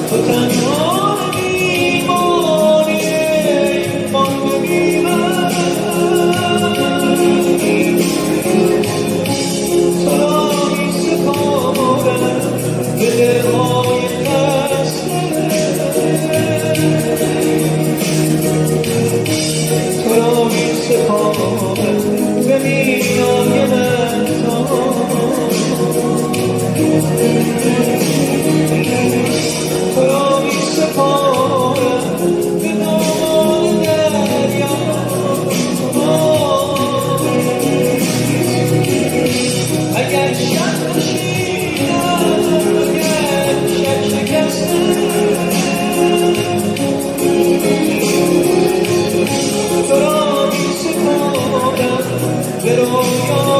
تو تنها میمانی مانده میرم تو را می سپارم به دلهای خسته تو را می سپارم به میان تو را می سپارم به دامان دریا اگر شب کشیدم اگر شب شکستم تو را می سپارم به رویا